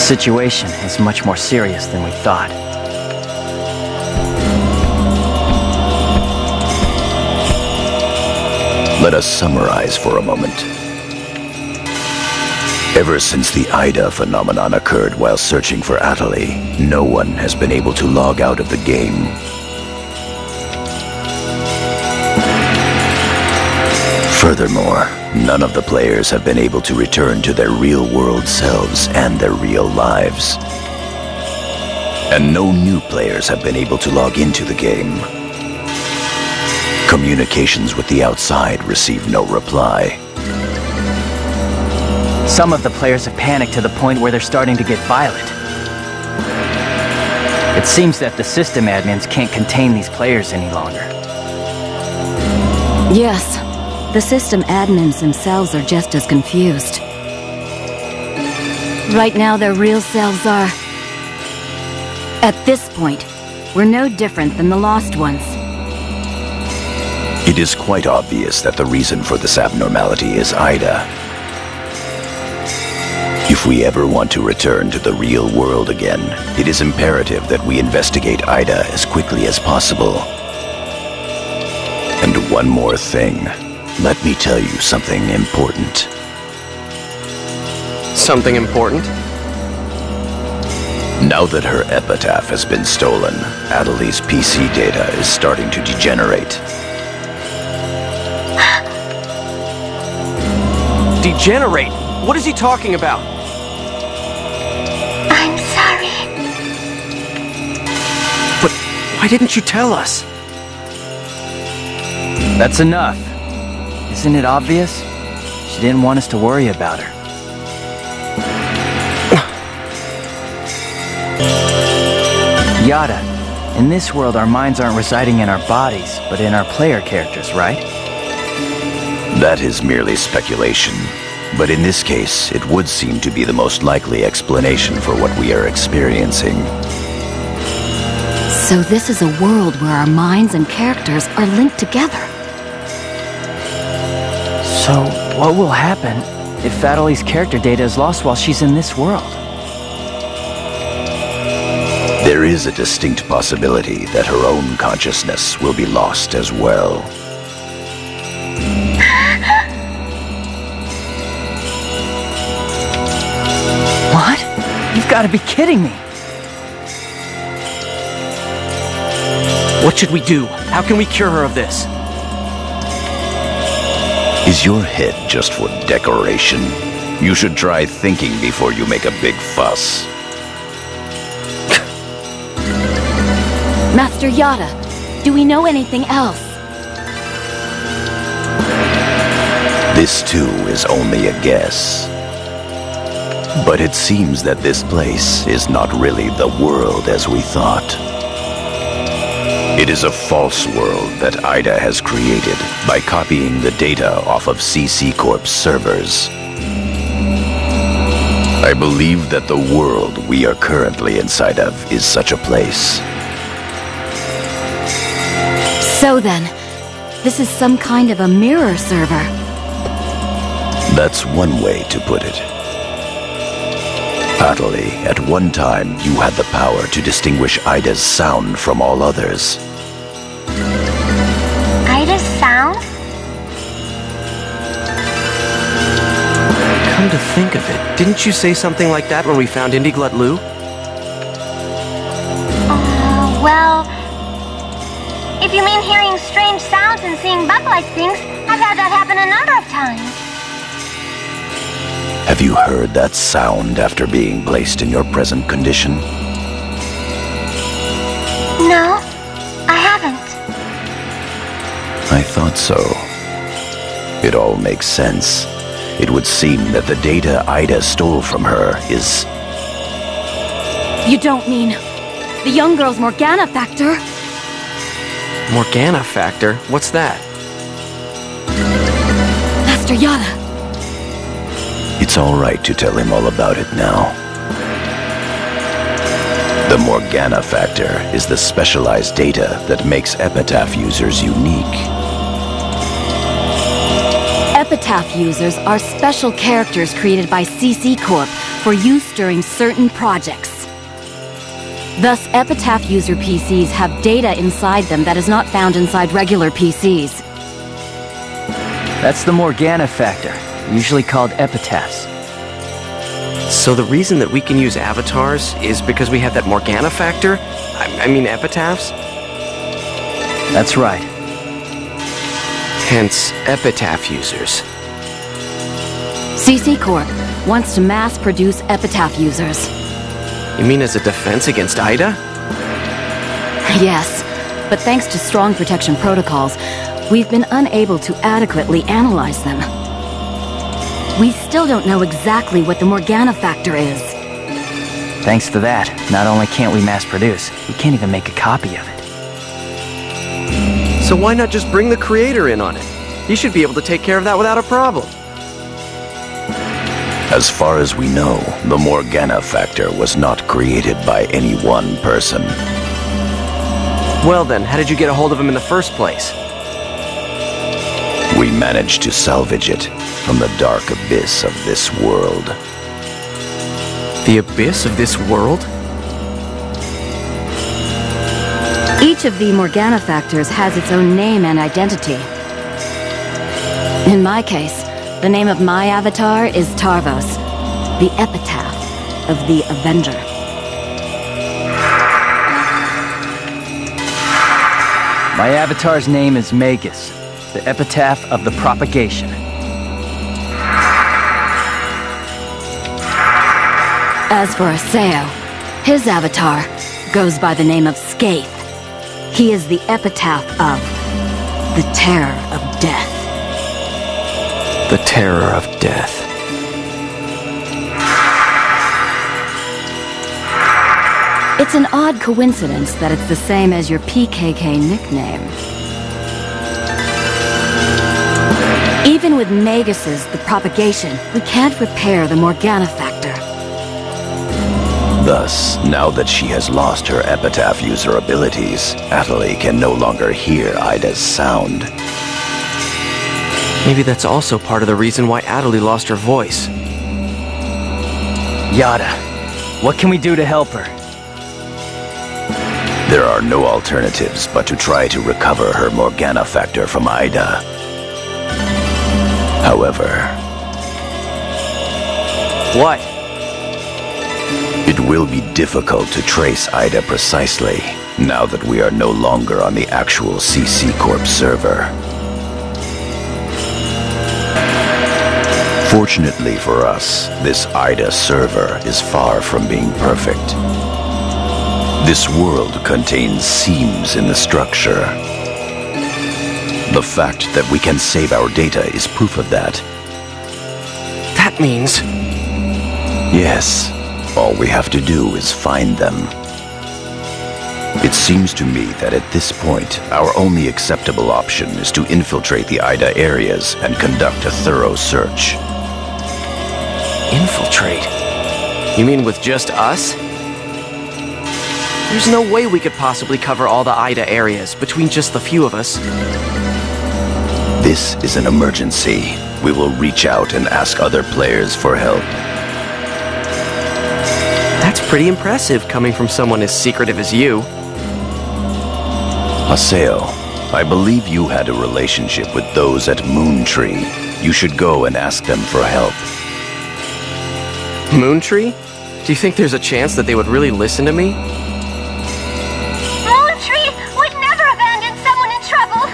situation is much more serious than we thought. Let us summarize for a moment. Ever since the Ida phenomenon occurred while searching for Atali, no one has been able to log out of the game. Furthermore, none of the players have been able to return to their real-world selves and their real lives. And no new players have been able to log into the game. Communications with the outside receive no reply. Some of the players have panicked to the point where they're starting to get violent. It seems that the system admins can't contain these players any longer. Yes, the system admins themselves are just as confused. Right now, their real selves are... At this point, we're no different than the lost ones. It is quite obvious that the reason for this abnormality is Ida. If we ever want to return to the real world again, it is imperative that we investigate Ida as quickly as possible. And one more thing. Let me tell you something important. Something important? Now that her epitaph has been stolen, Atali's PC data is starting to degenerate. Degenerate? What is he talking about? I'm sorry. But why didn't you tell us? That's enough. Isn't it obvious? She didn't want us to worry about her. Yada, in this world our minds aren't residing in our bodies, but in our player characters, right? That is merely speculation. But in this case, it would seem to be the most likely explanation for what we are experiencing. So this is a world where our minds and characters are linked together. So, what will happen if Atali's character data is lost while she's in this world? There is a distinct possibility that her own consciousness will be lost as well. What? You've got to be kidding me! What should we do? How can we cure her of this? Is your head just for decoration? You should try thinking before you make a big fuss. Master Yada, do we know anything else? This too is only a guess. But it seems that this place is not really the world as we thought. It is a false world that Ida has created by copying the data off of CC Corp's servers. I believe that the world we are currently inside of is such a place. So then, this is some kind of a mirror server. That's one way to put it. Atali, at one time you had the power to distinguish Ida's sound from all others. Ida's sound? Come to think of it, didn't you say something like that when we found Indiglut Lu? Well... If you mean hearing strange sounds and seeing bug-like things, I've had that happen a number of times. Have you heard that sound after being placed in your present condition? No, I haven't. I thought so. It all makes sense. It would seem that the data Ida stole from her is... You don't mean the young girl's Morgana factor? Morgana factor? What's that? Master Yada. It's all right to tell him all about it now. The Morgana factor is the specialized data that makes Epitaph users unique. Epitaph users are special characters created by CC Corp for use during certain projects. Thus, Epitaph user PCs have data inside them that is not found inside regular PCs. That's the Morgana factor, usually called epitaphs. So the reason that we can use avatars is because we have that Morgana factor? I mean epitaphs? That's right. Hence, epitaph users. CC Corp wants to mass-produce Epitaph users. You mean as a defense against Ida? Yes, but thanks to strong protection protocols, we've been unable to adequately analyze them. We still don't know exactly what the Morgana factor is. Thanks to that, not only can't we mass produce, we can't even make a copy of it. So why not just bring the creator in on it? He should be able to take care of that without a problem. As far as we know, the Morgana factor was not created by any one person. Well then, how did you get a hold of him in the first place? We managed to salvage it from the dark abyss of this world. The abyss of this world? Each of the Morgana factors has its own name and identity. In my case, the name of my avatar is Tarvos, the epitaph of the Avenger. My avatar's name is Magus, the epitaph of the propagation. As for Aseo, his avatar goes by the name of Skaith. He is the epitaph of the Terror of Death. The Terror of Death. It's an odd coincidence that it's the same as your PKK nickname. Even with Magus's The Propagation, we can't repair the Morgana factor. Thus, now that she has lost her epitaph user abilities, Atali can no longer hear Ida's sound. Maybe that's also part of the reason why Atali lost her voice. Yada, what can we do to help her? There are no alternatives but to try to recover her Morgana factor from Ida. However... What? It will be difficult to trace Ida precisely, now that we are no longer on the actual CC Corp server. Fortunately for us, this Ida server is far from being perfect. This world contains seams in the structure. The fact that we can save our data is proof of that. That means... Yes, all we have to do is find them. It seems to me that at this point, our only acceptable option is to infiltrate the Ida areas and conduct a thorough search. Infiltrate? You mean with just us? There's no way we could possibly cover all the Ida areas between just the few of us. This is an emergency. We will reach out and ask other players for help. That's pretty impressive coming from someone as secretive as you. Aseo, I believe you had a relationship with those at Moontree. You should go and ask them for help. Moontree? Do you think there's a chance that they would really listen to me? Moontree would never abandon someone in trouble.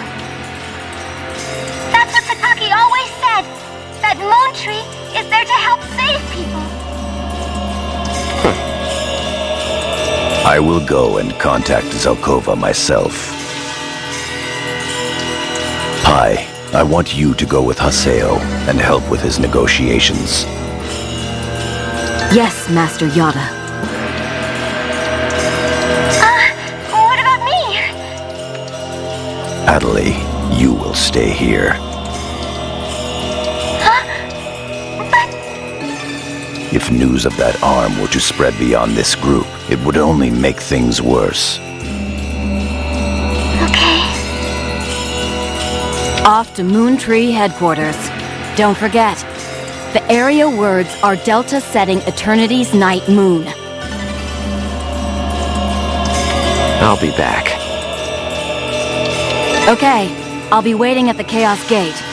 That's what Sakaki always said, that Moontree is there to help save people. I will go and contact Zelkova myself. Pi, I want you to go with Haseo and help with his negotiations. Yes, Master Yada. What about me? Atali, you will stay here. Huh? But... If news of that arm were to spread beyond this group, it would only make things worse. Okay. Off to Moontree headquarters. Don't forget, The area words are Delta setting Eternity's night moon. I'll be back. Okay, I'll be waiting at the Chaos Gate.